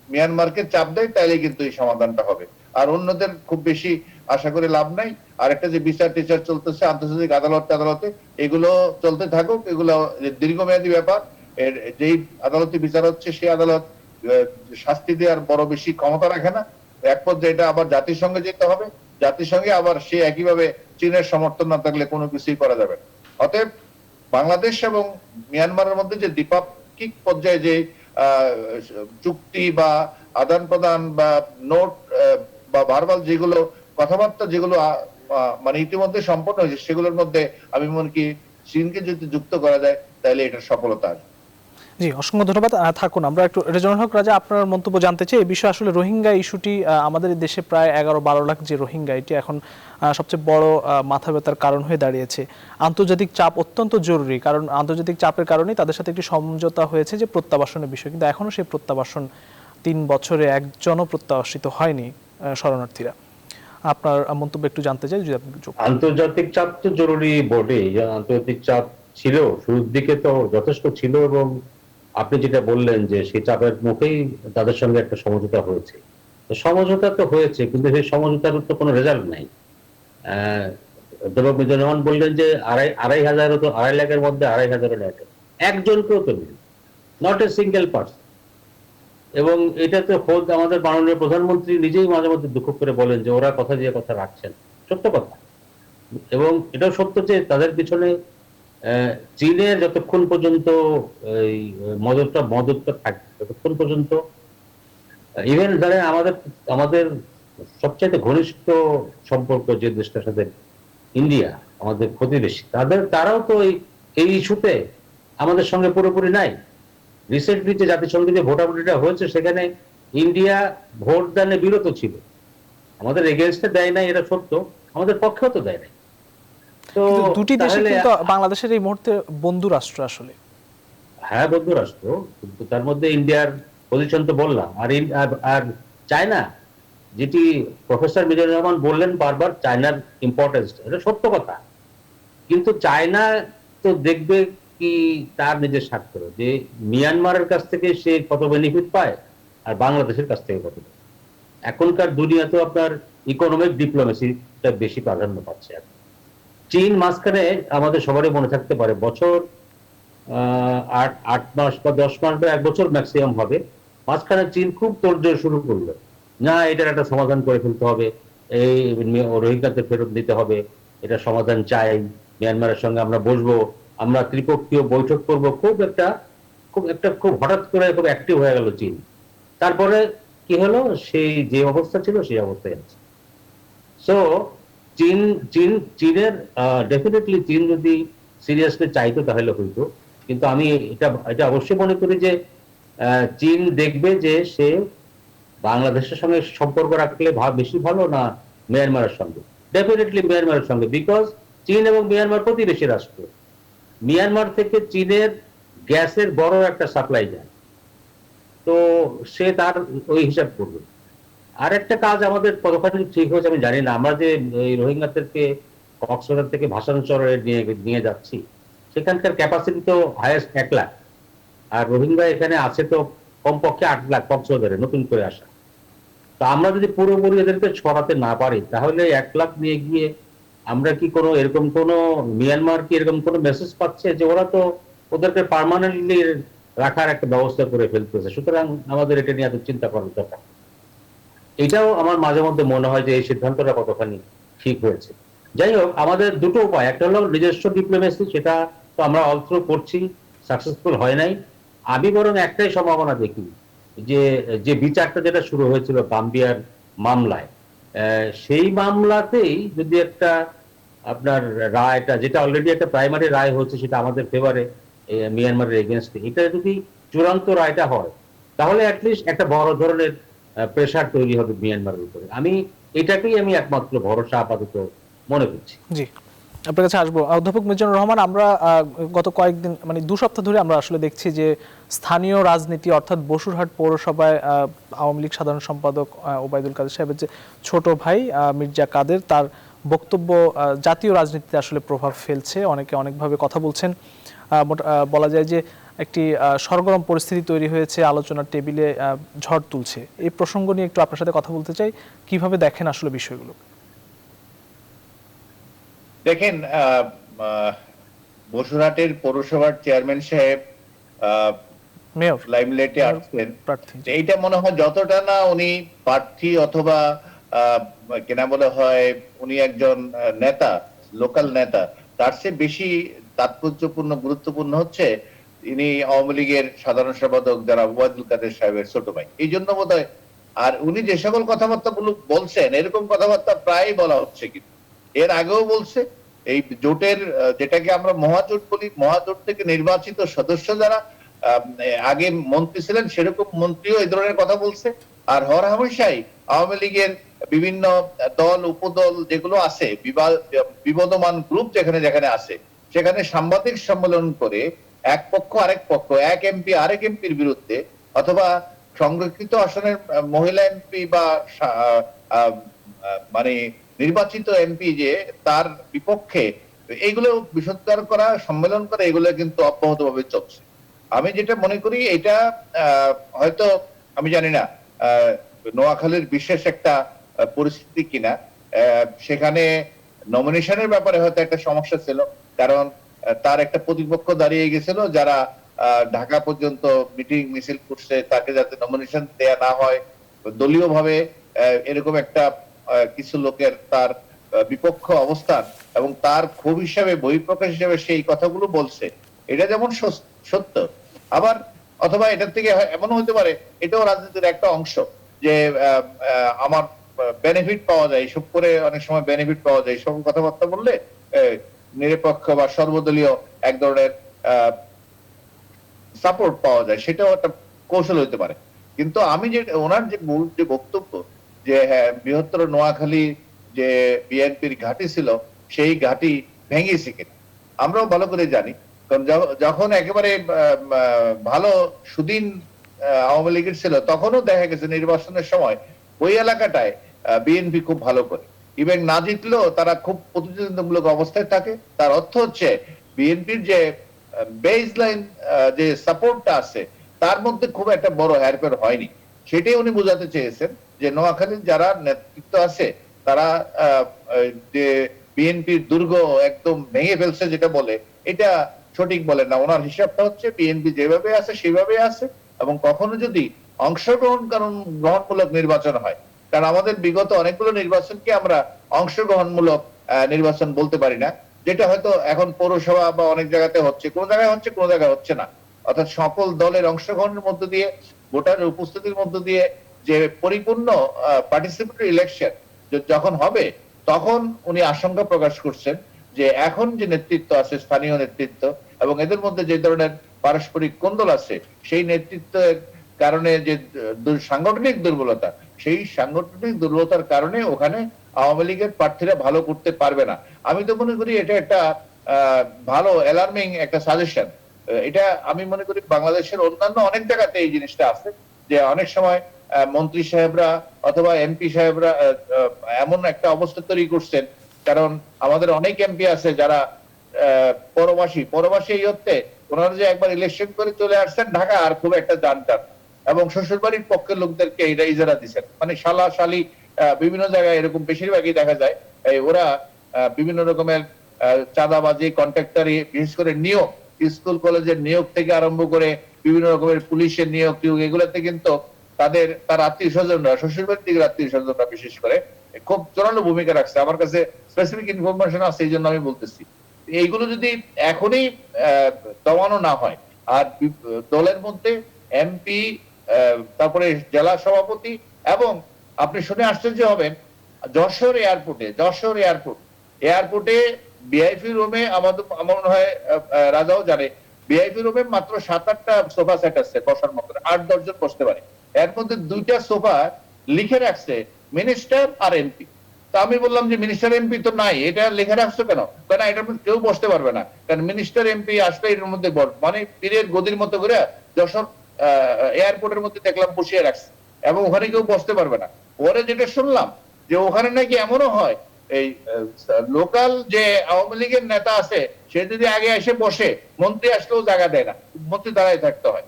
মিয়ানমারকে চাপ দেয়, তাইলে কিন্তু এই সমাধানটা হবে। আর অন্যদের খুব বেশি আশা করে লাভ নাই। আর একটা যে বিচার টিচার চলতেছে আন্তর্জাতিক আদালতে, এগুলো চলতে থাকুক, এগুলো দীর্ঘমেয়াদী ব্যাপার। এর যেই আদালতে বিচার হচ্ছে সেই আদালত শাস্তি দেওয়ার বড় বেশি ক্ষমতা রাখে না। এক পর্যায়ে এটা আবার জাতিসংঘে যেতে হবে, জাতিসংঘে আবার সে একইভাবে চীনের সমর্থন না থাকলে কোনো কিছুই করা যাবে না। অতএব বাংলাদেশ এবং মিয়ানমারের মধ্যে যে দ্বিপাক্ষিক পর্যায়ে যে চুক্তি বা আদান প্রদান বা নোট বা ভার্বাল যেগুলো কথাবার্তা যেগুলো মানে ইতিমধ্যে সম্পন্ন হয়েছে, সেগুলোর মধ্যে আমি মনে করি চীনকে যদি যুক্ত করা যায় তাহলে এটার সফলতা আসবে। জি, অসংখ্য ধন্যবাদ। থাকুন, আমরা একটু রেজাউল হক রাজা আপনার মন্তব্য জানতে চাই এই বিষয়ে। আসলে রোহিঙ্গা ইস্যুটি আমাদের দেশে প্রায় 11-12 লাখ যে রোহিঙ্গা, এটি এখন সবচেয়ে বড় মাথা ব্যথার কারণ হয়ে দাঁড়িয়েছে। আন্তর্জাতিক চাপ অত্যন্ত জরুরি, কারণ আন্তর্জাতিক চাপের কারণেই তাদের সাথে একটি সমঝোতা হয়েছে যে প্রত্যাবাসনের বিষয়, কিন্তু এখনো সেই প্রত্যাবাসন 3 বছরে একজনও প্রত্যাবাসিত হয়নি শরণার্থীরা। আপনার মন্তব্য একটু জানতে চাই, যদি আপনি আন্তর্জাতিক চাপ তো জরুরি বটে, আন্তর্জাতিক চাপ ছিল শুরুর দিকে তো যথেষ্ট ছিল, এবং আপনি যেটা বললেন যে সেই চাপের মুখেই তাদের সঙ্গে একটা সমঝোতা হয়েছে। সমঝোতা তো হয়েছে, কিন্তু সেই সমঝোতার তো কোনো রেজাল্ট নাই। অধ্যাপক মিজানুর রহমান বললেন যে 2.5 লাখের মধ্যে 2.5 লাখ একজনকেও তো নেই, নট এ সিঙ্গেল পার্সন। এবং এটা তো খোদ আমাদের মাননীয় প্রধানমন্ত্রী নিজেই মাঝে মধ্যে দুঃখ করে বলেন যে ওরা কথা দিয়ে কথা রাখছেন, সত্য কথা। এবং এটাও সত্য যে তাদের পিছনে চীনের যতক্ষণ পর্যন্ত এই মদতটা থাকবে, ততক্ষণ পর্যন্ত ইভেন ধরেন আমাদের সবচেয়ে ঘনিষ্ঠ সম্পর্ক যে দেশটার সাথে, ইন্ডিয়া, আমাদের প্রতিবেশী, তারাও তো এই ইস্যুতে আমাদের সঙ্গে পুরোপুরি নাই। রিসেন্টলি যে জাতিসংঘে যে ভোটাভুটিটা হয়েছে সেখানে ইন্ডিয়া ভোট দানে বিরত ছিল। আমাদের এগেনস্টে দেয় নাই, এটা সত্য, আমাদের পক্ষেও তো দেয় নাই। তো দুটি দেশে কিন্তু বাংলাদেশের এই মুহূর্তে বন্ধু রাষ্ট্র আসলে। হ্যাঁ, বন্ধু রাষ্ট্র, কিন্তু তার মধ্যে ইন্ডিয়ার পজিশন তো বললাম। আর চায়না, যেটি প্রফেসর মিজানুর রহমান বললেন বারবার, চায়নার ইম্পর্টেন্স, এটা সত্য কথা। কিন্তু চায়না তো দেখবে কি তার নিজের স্বার্থ, যে মিয়ানমারের কাছ থেকে সে কত বেনিফিট পায় আর বাংলাদেশের কাছ থেকে কত। এখনকার দুনিয়াতে আপনার ইকোনমিক ডিপ্লোমেসিটা বেশি প্রাধান্য পাচ্ছে। চীন মাঝখানে আমাদের সবারই মনে থাকতে পারে বছর 8 মাস বা 10 মাস বা 1 বছর ম্যাক্সিমাম হবে, মাঝখানে চীন খুব তোড়জোড় শুরু করলো, না এটার একটা সমাধান করে ফেলতে হবে, এই রোহিঙ্গাদের ফেরত দিতে হবে, এটা সমাধান চাই, মিয়ানমারের সঙ্গে আমরা বসবো, আমরা ত্রিপক্ষীয় বৈঠক করবো। খুব হঠাৎ করে খুব অ্যাক্টিভ হয়ে গেল চীন। তারপরে কি হলো, সেই যে অবস্থা ছিল সেই অবস্থায় আছে। সো চীনের ডেফিনেটলি চীন যদি সিরিয়াসলি চাইতো তাহলে হইতো, কিন্তু আমি এটা অবশ্যই মনে করি যে চীন দেখবে যে সে বাংলাদেশের সঙ্গে সম্পর্ক রাখলে বেশি ভালো না মিয়ানমারের সঙ্গে। ডেফিনেটলি মিয়ানমারের সঙ্গে, বিকজ চীন এবং মিয়ানমার প্রতিবেশী রাষ্ট্র। মিয়ানমার থেকে চীনের গ্যাসের বড় একটা সাপ্লাই যায়, তো সে তার ওই হিসাব করবে। আর একটা কাজ আমাদের কতখানি ঠিক হয়েছে আমি জানি না, আমরা যে এই রোহিঙ্গাদেরকে কক্সবাজার থেকে ভাসানচরে নিয়ে যাচ্ছি, সেখানকার ক্যাপাসিটি তো হাইয়েস্ট 1 লাখ, আর রোহিঙ্গা এখানে আছে তো কমপক্ষে 8 লাখ কক্সবাজারে নতুন করে আসা। তো আমরা যদি পুরোপুরি এদেরকে ছড়াতে না পারি, তাহলে 1 লাখ নিয়ে গিয়ে আমরা কি কোনো এরকম কোনো মিয়ানমার কি এরকম কোনো মেসেজ পাচ্ছে যে ওরা তো ওদেরকে পার্মানেন্টলি রাখার একটা ব্যবস্থা করে ফেলতেছে, সুতরাং আমাদের এটা নিয়ে এত চিন্তা করার দরকার। এটাও আমার মাঝে মধ্যে মনে হয় যে এই সিদ্ধান্তটা কতখানি ঠিক হয়েছে। যাই হোক, আমাদের দুটো উপায়, একটা হলো নিজস্ব ডিপ্লোমেসি, সেটা তো আমরা অলথ্রো করছি, সাকসেসফুল হয় নাই। আমি বরং একটাই সম্ভাবনা দেখি, যে যে বিচারটা যেটা শুরু হয়েছিল গাম্বিয়ার মামলায়, সেই মামলাতেই যদি একটা আপনার রায়টা, যেটা অলরেডি একটা প্রাইমারি রায় হচ্ছে সেটা আমাদের ফেভারে মিয়ানমারের এগেনস্টে, এটা যদি চূড়ান্ত রায়টা হয় তাহলে অ্যাটলিস্ট একটা বড় ধরনের প্রেশার তৈরি হবে মিয়ানমারের উপরে। এটাকেই আমি একমাত্র ভরসা আপাতত মনে করছি। জি, আপনার কাছে আসবো অধ্যাপক মিজানুর রহমান। আমরা গত কয়েকদিন মানে 2 সপ্তাহ ধরে আমরা আসলে দেখছি যে স্থানীয় রাজনীতি অর্থাৎ বসুরহাট পৌরসভায় আওয়ামী লীগ সাধারণ সম্পাদক ওবায়দুল কাদের সাহেবের যে ছোট ভাই মির্জা কাদের, তার বক্তব্য জাতীয় রাজনীতিতে আসলে প্রভাব ফেলছে। অনেকে অনেকভাবে কথা বলছেন। বলা যায় যে একটি সরগরম পরিস্থিতি তৈরি হয়েছে, আলোচনার টেবিলে ঝড় তুলছে। এই প্রসঙ্গ নিয়ে একটু আপনার সাথে কথা বলতে চাই, কিভাবে দেখেন আসলে বিষয়গুলো? দেখেন, বসুরহাটের পৌরসভার চেয়ারম্যান সাহেব মেয়র লাইমলাইটে আসছেন, প্রার্থী। এইটা মনে হয় যতটা না উনি প্রার্থী অথবা কেনা বলে হয় উনি একজন নেতা, লোকাল নেতা, তার চেয়ে বেশি তাৎপর্যপূর্ণ গুরুত্বপূর্ণ হচ্ছে ইনি আওয়ামী লীগের সাধারণ সম্পাদক যারা ওবায়দুল কাদের সাহেবের ছোট ভাই, এই জন্য বোধহয়। আর উনি যে সকল কথাবার্তা বলছেন, এরকম কথাবার্তা প্রায় বলা হচ্ছে, কিন্তু এর আগেও বলছে। এই জোটের যেটাকে আমরা মহাজোট বলি, মহাজোট থেকে নির্বাচিত সদস্য যারা আগে মন্ত্রী ছিলেন, সেরকম মন্ত্রীও এই ধরনের কথা বলছে। আর হরহামেশাই আওয়ামী লীগের বিভিন্ন দল উপদল যেগুলো আছে, বিবদমান গ্রুপ যেখানে যেখানে আছে, সেখানে সাংবাদিক সম্মেলন করে এক পক্ষ আরেক পক্ষ, এক এমপি আরেক এমপির বিরুদ্ধে, অথবা সংরক্ষিত আসনের মহিলা এমপি বা মানে নির্বাচিত এমপি যে তার বিপক্ষে, এইগুলো বিষোদ্গার করা, সম্মেলন করা, এগুলো কিন্তু অব্যাহতভাবে চলছে। আমি যেটা মনে করি এটা হয়তো, আমি জানি না নোয়াখালীর বিশেষ একটা পরিস্থিতি কিনা, সেখানে নমিনেশনের ব্যাপারে হয়তো একটা সমস্যা ছিল, কারণ তার একটা প্রতিপক্ষ দাঁড়িয়ে গেছিল যারা ঢাকা পর্যন্ত মিটিং মিছিল করছে, তাকে যাতে নমিনেশন দেয়া না হয়, দলীয় ভাবে এরকম একটা কিছু লোকের তার বিপক্ষ অবস্থান এবং তার ক্ষোভ হিসাবে, বহিঃপ্রকাশ হিসাবে সেই কথাগুলো বলছে। এটা যেমন সত্য, আবার অথবা এটার থেকে এমন হতে পারে এটাও রাজনীতির একটা অংশ, যে আমার বেনিফিট পাওয়া যায়, এসব করে অনেক সময় বেনিফিট পাওয়া যায়, সব কথাবার্তা বললে নিরপেক্ষ বা সর্বদলীয় এক ধরনের সাপোর্ট পাওয়া যায়, সেটাও একটা কৌশল হতে পারে। কিন্তু আমি যে ওনার যে মূল যে বক্তব্য, যে হ্যাঁ বৃহত্তর নোয়াখালী যে বিএনপির ঘাঁটি ছিল, সেই ঘাঁটি ভেঙেছে কিনা আমরাও ভালো করে জানি। কারণ যখন একেবারে ভালো সুদিন আওয়ামী লীগের ছিল, তখনও দেখা গেছে নির্বাচনের সময় ওই এলাকাটায় বিএনপি খুব ভালো করে, ইভেন না জিতলেও তারা খুব প্রতিদ্বন্দ্বিতামূলক অবস্থায় থাকে। তার অর্থ হচ্ছে বিএনপির যে বেস লাইন, যে সাপোর্টটা আছে, তার মধ্যে খুব একটা বড় হেরফের হয়নি। সেটাই উনি বোঝাতে চেয়েছেন যে নোয়াখালীর যারা নেতৃত্ব আছে তারা যে বিএনপির দুর্গ একদম ভেঙে ফেলছে যেটা বলে, এটা সঠিক বলেন না। ওনার হিসাবটা হচ্ছে বিএনপি যেভাবে আছে সেভাবে আছে, এবং কখনো যদি গ্রহণমূলক নির্বাচন হয়, কারণ আমাদের বিগত অনেকগুলো নির্বাচনকে আমরা অংশগ্রহণমূলক নির্বাচন বলতে পারি না, যেটা হয়তো এখন পৌরসভা বা অনেক জায়গাতে হচ্ছে, কোন জায়গায় হচ্ছে কোন জায়গায় হচ্ছে না। অর্থাৎ সকল দলের অংশগ্রহণের মধ্য দিয়ে, ভোটারের উপস্থিতির মধ্য দিয়ে যে পরিপূর্ণ পার্টিসিপেটরি ইলেকশন যখন হবে, তখন উনি আশঙ্কা প্রকাশ করছেন যে এখন যে নেতৃত্ব আছে, স্থানীয় নেতৃত্ব, এবং এদের মধ্যে যে ধরনের পারস্পরিক কোন্দল আছে, সেই নেতৃত্বের কারণে যে সাংগঠনিক দুর্বলতা, সেই সাংগঠনিক দুর্বলতার কারণে ওখানে আওয়ামী লীগের প্রার্থীরা ভালো করতে পারবে না। আমি তো মনে করি এটা একটা ভালো অ্যালার্মিং একটা সাজেশন। এটা আমি মনে করি বাংলাদেশের অন্যান্য অনেক জায়গাতে এই জিনিসটা আছে, যে অনেক সময় মন্ত্রী সাহেবরা অথবা এমপি সাহেবরা এমন একটা অবস্থা তৈরি করছেন, কারণ আমাদের অনেক এমপি আছে যারা পরবাসী এই অর্থে ওনারা যে একবার ইলেকশন করে চলে আসছেন ঢাকা, আর খুব একটা জানটান, এবং শ্বশুর বাড়ির পক্ষের লোকদেরকে ইজারা দিচ্ছেন, মানে শালা শালি বিভিন্ন জায়গায় এরকম বেশিরভাগই দেখা যায়। ওরা বিভিন্ন রকমের চাঁদাবাজি, কন্ট্রাক্টরি, বিশেষ করে নিয়োগ, স্কুল কলেজের নিয়োগ থেকে আরম্ভ করে বিভিন্ন রকমের পুলিশের নিয়োগ এগুলোতে কিন্তু তার আত্মীয় স্বজনরা, শ্বশুরবাড়ির দিকের আত্মীয় স্বজনরা বিশেষ করে খুব জোরালো ভূমিকা রাখছে। আমার কাছে স্পেসিফিক ইনফরমেশন আছে, এই জন্য আমি বলতেছি। এইগুলো যদি এখনই দমানো না হয়, আর দলের মধ্যে এমপি, তারপরে জেলা সভাপতি, এবং আপনি শুনে আশ্চর্য হবেন, যশোর এয়ারপোর্টে ভিআইপি রুমে আমার মনে হয় রাজাও জানে, ভিআইপি রুমে মাত্র 7-8টা সোফা সেট আছে বসার মতো, 8-10 জন বসতে পারে। এর মধ্যে 2টা সোফা লিখে রাখছে মিনিস্টার আর এমপি। তা আমি বললাম যে মিনিস্টার এমপি তো নাই, এটা লিখে রাখছো কেন? কেন এটার মধ্যে কেউ বসতে পারবে না, কারণ মিনিস্টার এমপি আসলে এর মধ্যে মানে পীরের গদির মতো করে যশোর এয়ারপোর্টের মধ্যে দেখলাম বসিয়ে রাখছে, এবং ওখানে কেউ বসতে পারবে না। পরে যেটা শুনলাম যে ওখানে নাকি এমনও হয়, এই লোকাল যে আওয়ামী লীগের নেতা আছে সে যদি আগে এসে বসে, মন্ত্রী আসলেও জায়গা দেয় না, মন্ত্রী দাঁড়ায় থাকতে হয়।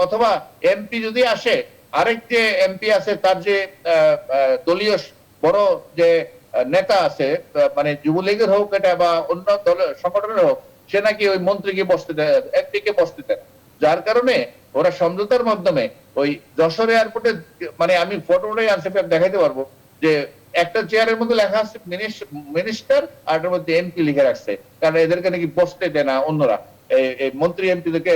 অথবা এমপি যদি আসে, আরেক যে এমপি আছে তার যে দলীয় বড় যে নেতা আছে, মানে যুবলীগের হোক এটা বা অন্য দলের সংগঠনের হোক, সে নাকি ওই মন্ত্রীকে বসতে দেয়, এমপিকে বসতে দেয়। যার কারণে ওরা সমঝোতার মাধ্যমে ওই যশোর এয়ারপোর্টে, মানে আমি ফটোটাই আনসার দেখাইতে পারবো, যে একটা চেয়ারের মধ্যে লেখা আছে মিনিস্টার, আর এর মধ্যে এমপি লিখে রাখছে, কারণ এদেরকে নাকি বসতে দেয় না অন্যরা, এই মন্ত্রী এমপিদেরকে,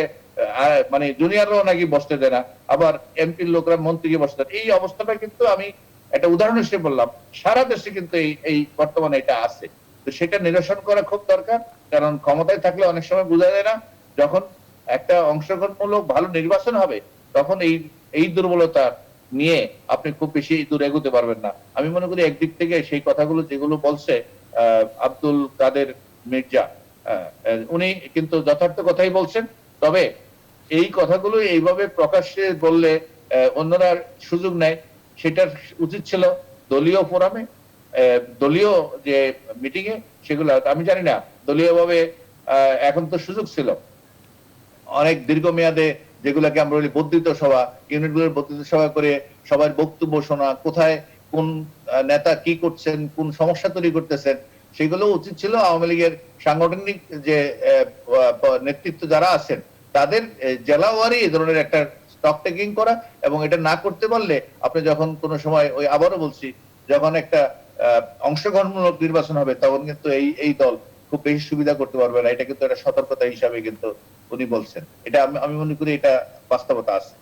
মানে জুনিয়ররাও নাকি বসতে দেয় না, আবার এমপির লোকরা মন্ত্রীকে বসতে দেয়। এই অবস্থাটা কিন্তু আমি একটা উদাহরণ হিসেবে বললাম, সারা দেশে কিন্তু এই বর্তমানে এটা আছে। তো সেটা নিরসন করা খুব দরকার, কারণ ক্ষমতায় থাকলে অনেক সময় বোঝা যায় না, যখন একটা অংশগ্রহণমূলক ভালো নির্বাচন হবে তখন এই দুর্বলতা নিয়ে আপনি খুব বেশি দূর এগোতে পারবেন না। আমি মনে করি একদিক থেকে সেই কথাগুলো যেগুলো বলছে আব্দুল কাদের মির্জা, উনি কিন্তু যথার্থ কথাই বলছেন। তবে এই কথাগুলো এইভাবে প্রকাশ্যে বললে অন্যরা সুযোগ নেয়, সেটার উচিত ছিল দলীয় ফোরামে, দলীয় যে মিটিং এ সেগুলো। আমি জানি না দলীয় ভাবে এখন তো সুযোগ ছিল অনেক দীর্ঘমেয়াদে, যেগুলোকে আমরা বলি বর্ধিত সভা, ইউনিটগুলোর বর্ধিত সভা করে সবার বক্তব্য শোনা, কোথায় কোন নেতা কি করছেন, কোন সমস্যা তৈরি করতেছেন, সেগুলো উচিত ছিল আওয়ামী লীগের সাংগঠনিক যে নেতৃত্ব যারা আছেন তাদের জেলাওয়ারি এই ধরনের একটা স্টক টেকিং করা। এবং এটা না করতে পারলে আপনি যখন কোনো সময়, ওই আবারও বলছি, যখন একটা অংশগ্রহণমূলক নির্বাচন হবে তখন কিন্তু এই দল খুব বেশি সুবিধা করতে পারবে না। এটা কিন্তু একটা সতর্কতা হিসাবে কিন্তু উনি বলছেন। এটা আমি মনে করি এটা বাস্তবতা আছে।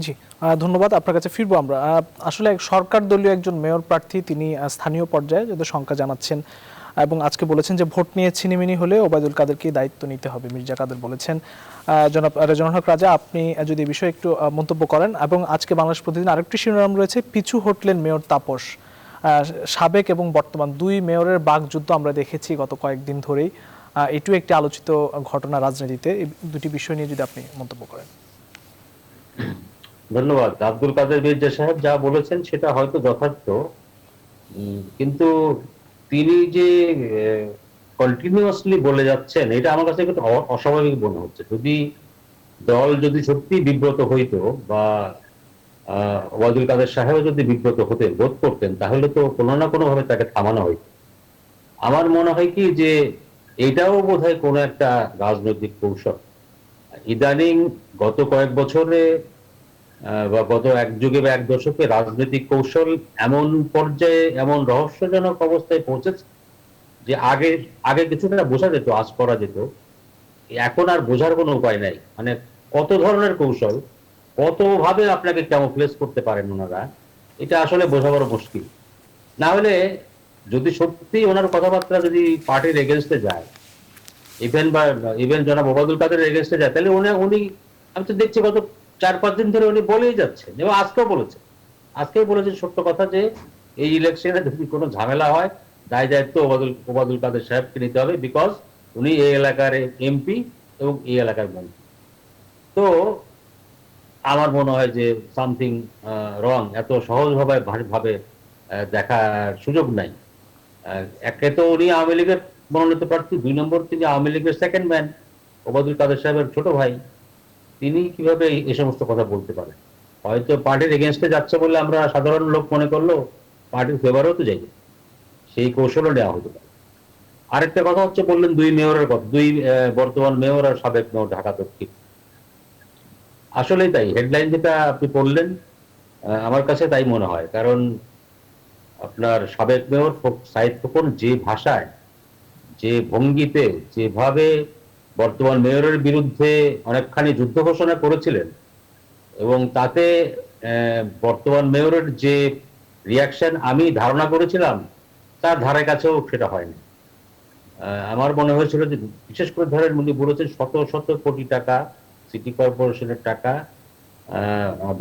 জি, ধন্যবাদ। আপনার কাছে ফিরবো আমরা। আসলে সরকার দলীয় একজন মেয়র প্রার্থী, তিনি স্থানীয় পর্যায়ে যাদের সংখ্যা জানাচ্ছেন এবং আজকে বলেছেন যে ভোট নিয়ে ছিনিমিনি হলে ওবায়দুল কাদেরকে দায়িত্ব নিতে হবে, মির্জা কাদের বলেছেন। জনাব রেজানুল হক রাজা, আপনি যদি এই বিষয়ে একটু মন্তব্য করেন। এবং আজকে বাংলাদেশ প্রতিদিন আরেকটি শিরোনাম রয়েছে, পিছু হটলেন মেয়র তাপস। সাবেক এবং বর্তমান দুই মেয়রের বাকযুদ্ধ আমরা দেখেছি গত কয়েকদিন ধরেই, এটিও একটি আলোচিত ঘটনা রাজনীতিতে। এই দুটি বিষয় নিয়ে যদি আপনি মন্তব্য করেন। ধন্যবাদ। আব্দুল কাদের মির্জা সাহেব যা বলেছেন সেটা হয়তো যথার্থ, কিন্তু তিনি যে কন্টিনিউয়াসলি বলে যাচ্ছেন এটা আমার কাছে একটু অস্বাভাবিক মনে হচ্ছে। যদি সত্যি বিব্রত হইতো বা ওবায়দুল কাদের সাহেব যদি বিব্রত বোধ করতেন, তাহলে তো কোনো না কোনো ভাবে তাকে থামানো হইতো। আমার মনে হয় কি যে এটাও বোধহয় কোনো একটা রাজনৈতিক কৌশল। ইদানিং গত কয়েক বছরে বা গত এক যুগে বা এক দশকে রাজনৈতিক কৌশল এমন পর্যায়ে, এমন রহস্যজনক অবস্থায় পৌঁছেছে যে আগে কিছুটা বোঝা যেত, আজ করা যেত, এখন আর বোঝার কোনো উপায় নাই। মানে কত ধরনের কৌশল, কতভাবে আপনাকে ক্যামোফ্লেজ করতে পারেন ওনারা, এটা আসলে বোঝা বড় মুশকিল। না হলে যদি সত্যি ওনার কথাবার্তা যদি পার্টির এগেনস্টে যায়, ইভেন জনাব ওবায়দুল কাদের এগেনস্টে যায়, তাহলে উনি আমি তো দেখছি গত 4-5 দিন ধরে উনি বলেই যাচ্ছেন, এবং আজকেও বলেছেন সত্য কথা, যে এই ইলেকশনে যদি কোনো ঝামেলা হয় দায় দায়িত্ব ওবায়দুল কাদের সাহেবকে নিতে হবে, বিকজ উনি এই এলাকার এমপি এবং এই এলাকার মন্ত্রী। তো আমার মনে হয় যে সামথিং রং এত সহজভাবে দেখার সুযোগ নাই। একে তো উনি আওয়ামী লীগের মনোনীত প্রার্থী, 2 নম্বর তিনি আওয়ামী লীগের সেকেন্ড ম্যান, ওবায়দুল কাদের সাহেবের ছোট ভাই। তিনি কিভাবে এই সমস্ত কথা বলতে পারেন? হয়তো পার্টির এগেনস্টে যাচ্ছে বলে আমরা সাধারণ লোক মনে করলো, পার্টির ফেভারেও তো যাই, সেই কৌশলও নেওয়া হতে পারে। আরেকটা কথা হচ্ছে, বললেন দুই মেয়রের কথা, দুই বর্তমান মেয়র আর সাবেক মেয়র ঢাকা দক্ষিণ। আসলেই তাই, হেডলাইন যেটা আপনি পড়লেন, আমার কাছে তাই মনে হয়। কারণ আপনার সাবেক মেয়র সাইদ খোকন যে ভাষায়, যে ভঙ্গিতে, যেভাবে বর্তমান মেয়রের বিরুদ্ধে অনেকখানি যুদ্ধ ঘোষণা করেছিলেন, এবং তাতে বর্তমান মেয়রের যে রিয়াকশন আমি ধারণা করেছিলাম, তার ধারে কাছেও সেটা হয়নি। আমার মনে হয়েছিল যে, বিশেষ করে ধরেন উনি বলেছেন শত শত কোটি টাকা সিটি কর্পোরেশনের টাকা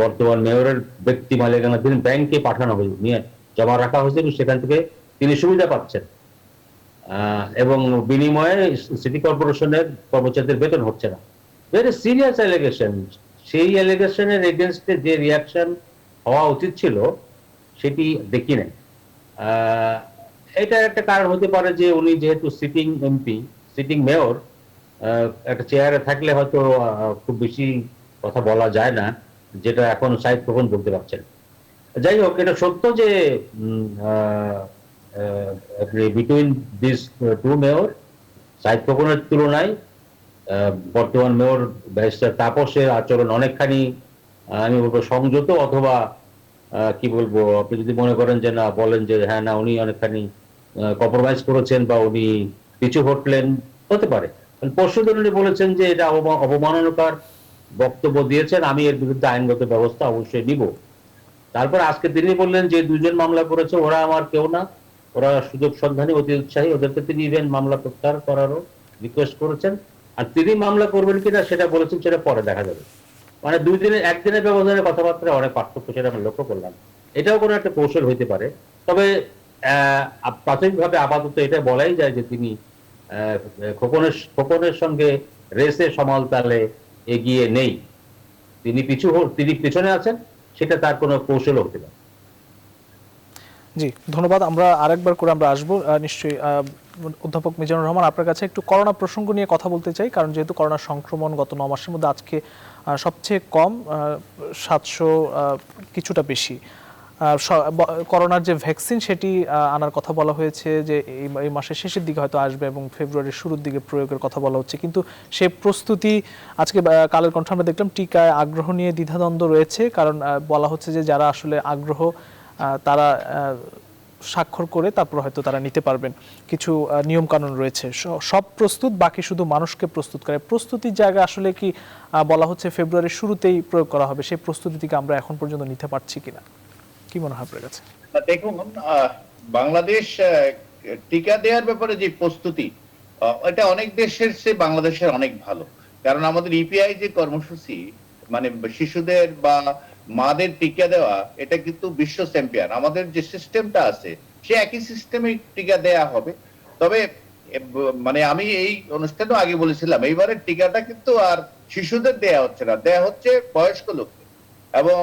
বর্তমান মেয়রের ব্যক্তি মালিকানাধীন ব্যাংকে পাঠানো হয়েছে, নিয়ে জমা রাখা হয়েছে, এবং সেখান থেকে তিনি সুবিধা পাচ্ছেন, এবং বিনিময়ে সিটি কর্পোরেশনের কর্মচারীদের বেতন হচ্ছে না। Very serious allegation. সেই অ্যালিগেশনের এগেনস্টে যে রিয়াকশন হওয়া উচিত ছিল, সেটি দেখি নাই। এটা একটা কারণ হতে পারে যে উনি যেহেতু সিটিং এমপি, সিটিং মেয়র, একটা চেয়ারে থাকলে হয়তো খুব বেশি কথা বলা যায় না, যেটা এখন সাইদ খোকন বলতে পারছেন। যাই হোক, এটা সত্য যে between this two mayor, Sayeed খোকনের তুলনায় বর্তমান মেয়র ব্যারিস্টার তাপসের আচরণ অনেকখানি, আমি বলবো সংযত, অথবা কি বলবো, আপনি যদি মনে করেন যে না, বলেন যে হ্যাঁ না উনি অনেকখানি কম্প্রোমাইজ করেছেন বা উনি পিছু হটলেন, হতে পারে। পরশুদিন উনি বলেছেন যে এটা অবমাননাকর বক্তব্য দিয়েছেন, আমি এর বিরুদ্ধে আইনগত ব্যবস্থা অবশ্যই নিব। তারপর আজকে তিনি বললেন যে দুজন মামলা করেছে, ওরা আমার কেউ না, ওরা সুযোগ সন্ধানী, অতি উৎসাহী, ওদেরকে তিনি ইভেন মামলা প্রত্যাহার করারও রিকোয়েস্ট করেছেন। আর তিনি মামলা করবেন কিনা সেটা বলেছেন, সেটা পরে দেখা যাবে। মানে একদিনের ব্যবধানে কথাবার্তায় অনেক পার্থক্য, সেটা আমরা লক্ষ্য করলাম। এটাও কোনো একটা কৌশল হইতে পারে। তবে প্রাথমিকভাবে আপাতত এটা বলাই যায় যে তিনি খোকনের সঙ্গে রেসে সমান তালে এগিয়ে নেই, তিনি পিছনে আছেন, সেটা তার কোনো কৌশল হতে পারে। জি, ধন্যবাদ। আমরা আরেকবার করে আমরা আসবো নিশ্চয়ই। অধ্যাপক মিজানুর রহমান, আপনার কাছে একটু করোনা প্রসঙ্গ নিয়ে কথা বলতে চাই, কারণ যেহেতু করোনা সংক্রমণ গত 9 মাসের মধ্যে আজকে সবচেয়ে কম, 700 কিছুটা বেশি। করোনার যে ভ্যাকসিন সেটি আনার কথা বলা হয়েছে যে এই মাসের শেষের দিকে হয়তো আসবে, এবং ফেব্রুয়ারির শুরুর দিকে প্রয়োগের কথা বলা হচ্ছে। কিন্তু সে প্রস্তুতি আজকে কালের কণ্ঠে আমরা দেখলাম টিকায় আগ্রহ নিয়ে দ্বিধাদ্বন্দ্ব রয়েছে, কারণ বলা হচ্ছে যে যারা আসলে আগ্রহ তারা স্বাক্ষর করে তারপর হয়তো তারা নিতে পারবেন। কিছু নিয়ম কানুন রয়েছে, সব প্রস্তুত, বাকি শুধু মানুষকে প্রস্তুত করে। প্রস্তুতির জায়গা আসলে কি বলা হচ্ছে ফেব্রুয়ারির শুরুতেই প্রয়োগ করা হবে, সেই প্রস্তুতি থেকে আমরা এখন পর্যন্ত নিতে পারছি কিনা, কি মনে হয় আপনার কাছে? দেখুন, বাংলাদেশ টিকা দেওয়ার ব্যাপারে যে প্রস্তুতি, এটা অনেক দেশের চেয়ে বাংলাদেশের অনেক ভালো। কারণ আমাদের ইপিআই যে কর্মসূচি, মানে শিশুদের বা মাদের টিকা দেওয়া, এটা কিন্তু বিশ্ব চ্যাম্পিয়ন। আমাদের যে সিস্টেমটা আছে, সে একই সিস্টেমে টিকা দেয়া হবে। তবে মানে আমি এই অনুষ্ঠানেও আগে বলেছিলাম, এইবারে টিকাটা কিন্তু আর শিশুদের দেয়া হচ্ছে না, দেয়া হচ্ছে বয়স্ক লোকদের, এবং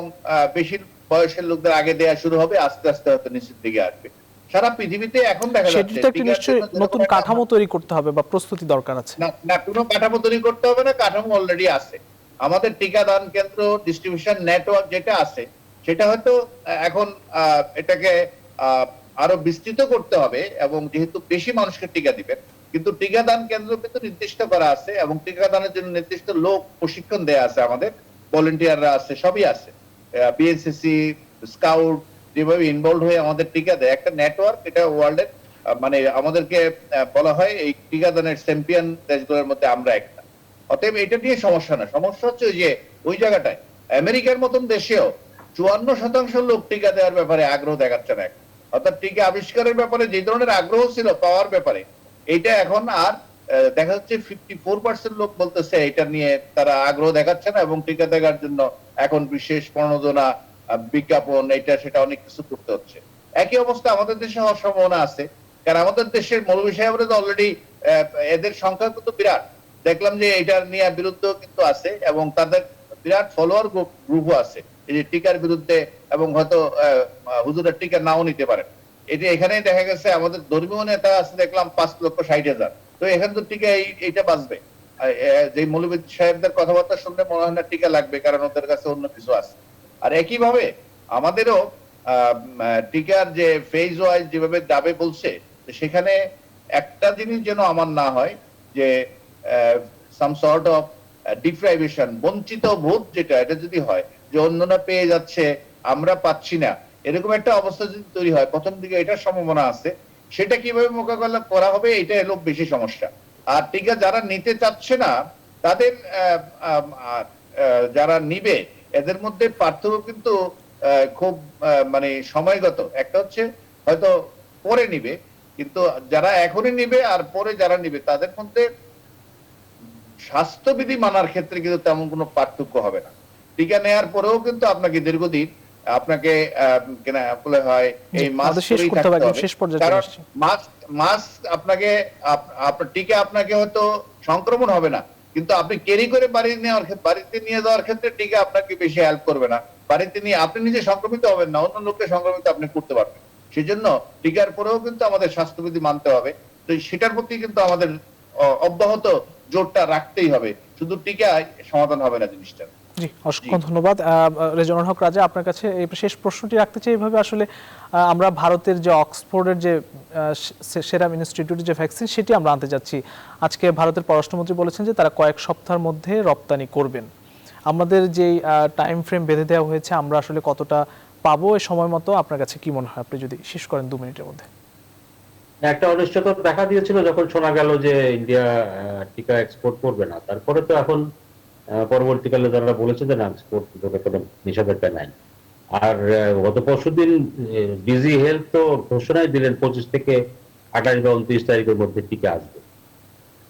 বেশি বয়সের লোকদের আগে দেয়া শুরু হবে, আস্তে আস্তে হয়তো নিচের দিকে আসবে। সারা পৃথিবীতে এখন দেখা যাচ্ছে সেটা একটা নিশ্চয়ই নতুন কাঠামো তৈরি করতে হবে বা প্রস্তুতি দরকার আছে। না না, কোনো কাঠামো তৈরি করতে হবে না, কাঠামো অলরেডি আছে। আমাদের টিকাদান কেন্দ্র, ডিস্ট্রিবিউশন নেটওয়ার্ক যেটা আছে, সেটা হয়তো এখন এটাকে আরো বিস্তৃত করতে হবে, এবং যেহেতু বেশি মানুষকে টিকা দিবেন, কিন্তু টিকাদান কেন্দ্র কিন্তু নির্দিষ্ট করা আছে, এবং টিকাদানের জন্য নির্দিষ্ট লোক প্রশিক্ষণ দেয়া আছে, আমাদের ভলেন্টিয়াররা আছে, সবই আছে। বিএনসিসি, স্কাউট যেভাবে ইনভলভ হয়ে আমাদের টিকা দেয়, একটা নেটওয়ার্ক, এটা ওয়ার্ল্ডের মানে আমাদেরকে বলা হয় এই টিকাদানের চ্যাম্পিয়ন দেশগুলোর মধ্যে আমরা একটা। অতএব এটা নিয়ে সমস্যা না, সমস্যা হচ্ছে যে ওই জায়গাটায় আমেরিকার মতন দেশেও 54% লোক টিকা দেওয়ার ব্যাপারে আগ্রহ দেখাচ্ছে না। অর্থাৎ টিকা আবিষ্কারের ব্যাপারে যে ধরনের আগ্রহ ছিল পাওয়ার ব্যাপারে, এইটা এখন আর দেখা যাচ্ছে 54% লোক বলতেছে এটা নিয়ে তারা আগ্রহ দেখাচ্ছে না, এবং টিকা দেওয়ার জন্য এখন বিশেষ প্রণোদনা, বিজ্ঞাপন, এটা সেটা অনেক কিছু করতে হচ্ছে। একই অবস্থা আমাদের দেশে হওয়ার সম্ভাবনা আছে, কারণ আমাদের দেশের মৌলভী সাহেবরা তো অলরেডি, এদের সংখ্যা কিন্তু বিরাট। দেখলাম যে এটার নিয়ে বিরুদ্ধেও কিন্তু আছে, এবং তাদের বিরাট ফলোয়ার গ্রুপও আছে এই যে টিকার বিরুদ্ধে, এবং হয়তো হুজুরের টিকা নাও নিতে পারেন। এটা এখানেই দেখা গেছে আমাদের ধর্মীয় নেতা আছে, দেখলাম 5,60,000। তো এখানে তো টিকা এইটা বাঁচবে। যে মৌলভী সাহেবদের কথাবার্তা শুনলে মনে হয় না টিকা লাগবে, কারণ ওদের কাছে অন্য কিছু আছে। আর একইভাবে আমাদেরও টিকার যে ফেজ ওয়াইজ যেভাবে যাবে বলছে, সেখানে একটা জিনিস যেন আমার না হয় যে সাম সর্ট অফ ডিপ্রাইভেশন, বঞ্চিত বোধ যেটা, এটা যদি হয় যে অন্যরা পেয়ে যাচ্ছে আমরা পাচ্ছি না, এরকম একটা অবস্থা যদি তৈরি হয়, প্রথম দিকে এটার সম্ভাবনা আছে। সেটা কিভাবে মোকাবেলা করা হবে, এটা হলো বেশি সমস্যা। আর টিকা যারা নিতে চাচ্ছে না তাদের যারা নিবে এদের মধ্যে পার্থক্য কিন্তু খুব মানে সময়গত। একটা হচ্ছে হয়তো পরে নিবে, কিন্তু যারা এখনই নিবে আর পরে যারা নিবে তাদের মধ্যে স্বাস্থ্যবিধি মানার ক্ষেত্রে কিন্তু তেমন কোনো পার্থক্য হবে না। টিকা নেয়ার পরেও কিন্তু আপনাকে দীর্ঘদিন আপনাকে কেনা বলে হয় এই মাস্ক পরেই থাকতে হবে, কারণ মাস্ক আপনাকে আপনার টিকা আপনাকে হয়তো সংক্রমণ হবে না, কিন্তু আপনি ক্যারি করে বাড়িতে নিয়ে যাওয়ার ক্ষেত্রে টিকা আপনাকে বেশি হেল্প করবে না। বাড়িতে নিয়ে আপনি নিজে সংক্রমিত হবেন না, অন্য লোককে সংক্রমিত আপনি করতে পারবেন। সেজন্য টিকার পরেও কিন্তু আমাদের স্বাস্থ্যবিধি মানতে হবে। তো সেটার প্রতি কিন্তু আমাদের অব্যাহত জোরটা রাখতেই হবে, শুধু টিকায় সমাধান হবে না জিনিসটা। জি, অসংখ্য ধন্যবাদ রেজওয়ানুল হক রাজা। আপনার কাছে এই শেষ প্রশ্নটি রাখতে চাই এইভাবে, আসলে আমরা ভারতের যে অক্সফোর্ডের যে সেরাম ইনস্টিটিউটের যে ভ্যাকসিন সেটি আমরা আনতে যাচ্ছি। আজকে ভারতের পররাষ্ট্রমন্ত্রী বলেছেন যে তারা কয়েক সপ্তাহের মধ্যে রপ্তানি করবেন। আমাদের যে টাইম ফ্রেম বেঁধে দেওয়া হয়েছে আমরা আসলে কতটা পাবো এই সময় মতো, আপনার কাছে কি মনে হয়, আপনি যদি শেষ করেন 2 মিনিটের মধ্যে? একটা অনিশ্চয়তা দেখা দিয়েছিল যখন শোনা গেল যে ইন্ডিয়া টিকা এক্সপোর্ট করবে না, তারপরে তো এখন পরবর্তীকালে যারা বলেছে যে না, এক্সপোর্ট কোনো নিষেধাজ্ঞা নাই। আর গত পরশুদিন ডিজি হেলথ তো ঘোষণাই দিলেন 25 থেকে 28 বা 29 তারিখের মধ্যে টিকা আসবে।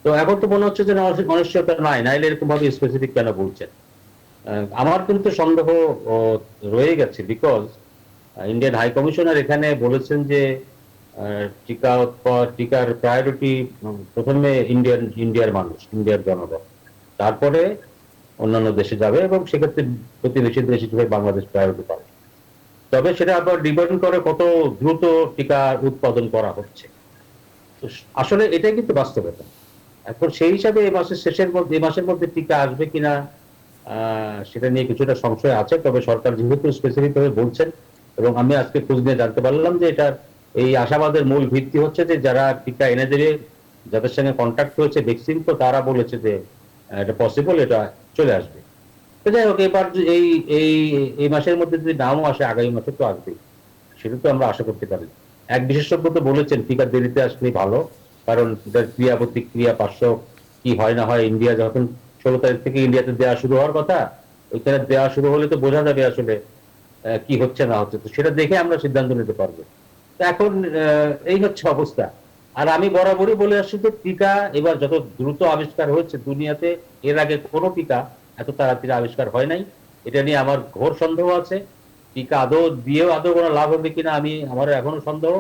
তো এখন তো মনে হচ্ছে যে অনিশ্চয়তা নাই, নাইলে এরকম ভাবে স্পেসিফিক কেন বলছেন? আমার কিন্তু সন্দেহ রয়ে গেছে, বিকজ ইন্ডিয়ান হাই কমিশনার এখানে বলেছেন যে টিকার প্রায়োরিটি প্রথমে ইন্ডিয়ার মানুষ, ইন্ডিয়ার জনগণ, তারপরে অন্যান্য দেশে যাবে, এবং সেক্ষেত্রে প্রতিবেশী দেশ হিসেবে বাংলাদেশ প্রায়োরিটি পাবে। তবে সেটা আবার ডিপেন্ড করে কত দ্রুত টিকা উৎপাদন করা হচ্ছে। তো আসলে এটাই কিন্তু বাস্তবতা। এখন সেই হিসাবে এই মাসের মধ্যে টিকা আসবে কিনা সেটা নিয়ে কিছুটা সংশয় আছে। তবে সরকার যেহেতু স্পেসিফিক ভাবে বলছেন, এবং আমি আজকে খোঁজ নিয়ে জানতে পারলাম যে এটার এই আশাবাদের মূল ভিত্তি হচ্ছে যে যারা টিকা এনে দেবে, যাদের সঙ্গে কন্ট্যাক্ট হয়েছে ভ্যাকসিন, তো তারা বলেছে যে এটা পসিবল, এটা চলে আসবে। তো যাই হোক, এবার এই এই এই মাসের মধ্যে যদি নাও আসে, আগামী মাসে তো আসবেই, সেটা তো আমরা আশা করতে পারি। এক বিশেষজ্ঞ তো বলেছেন টিকা দেরিতে আসলেই ভালো, কারণ এটার ক্রিয়া প্রতিক্রিয়া পার্শ্ব কি হয় না হয়, ইন্ডিয়া যখন 16 তারিখ থেকে ইন্ডিয়াতে দেওয়া শুরু হওয়ার কথা, ওইখানে দেওয়া শুরু হলে তো বোঝা যাবে আসলে কি হচ্ছে না হচ্ছে, তো সেটা দেখে আমরা সিদ্ধান্ত নিতে পারবো। তো এখন এই হচ্ছে অবস্থা। আর আমি বরাবরই বলে আসছি যে টিকা এবার যত দ্রুত আবিষ্কার হয়েছে দুনিয়াতে, এর আগে কোনো টিকা এত তাড়াতাড়ি আবিষ্কার হয় নাই। এটা নিয়ে আমার ঘোর সন্দেহ আছে। টিকা দিয়েও কোনো লাভ হবে কিনা আমার এখনো সন্দেহ।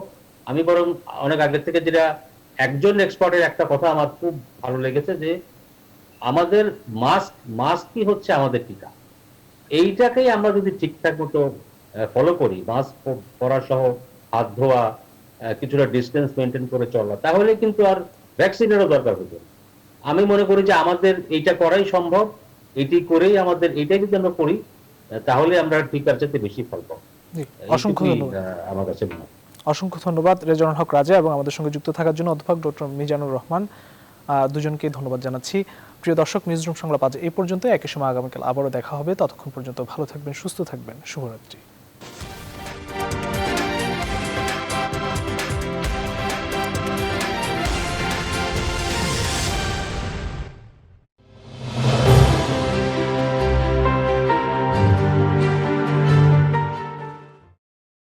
আমি বরং অনেক আগের থেকে যেটা একজন এক্সপার্টের একটা কথা আমার খুব ভালো লেগেছে, যে আমাদের মাস্কই হচ্ছে আমাদের টিকা। এইটাকেই আমরা যদি ঠিকঠাক মতো ফলো করি, মাস্ক পরা সহ হাত ধোয়া, কিছুটা ডিস্টেন্স মেনটেন করে চলা, তাহলে কিন্তু আর ভ্যাকসিনেরও দরকার হতো। আমি মনে করি যে আমাদের এইটা করাই সম্ভব। এটি করেই এইটাই যদি আমরা করি, তাহলে আমরা টিকার চাইতে বেশি ফল পাবো। অসংখ্য ধন্যবাদ। আমার কাছে মনে হয়। অসংখ্য ধন্যবাদ রেজওয়ানুল হক রাজা এবং আমাদের সঙ্গে যুক্ত থাকার জন্য অধ্যাপক ডক্টর মিজানুর রহমান, দুজনকে ধন্যবাদ জানাচ্ছি। প্রিয় দর্শক, নিউজরুম সংলাপ আজ এই পর্যন্ত। একই সময় আগামীকাল আবারও দেখা হবে। ততক্ষণ পর্যন্ত ভালো থাকবেন, সুস্থ থাকবেন। শুভরাত্রি।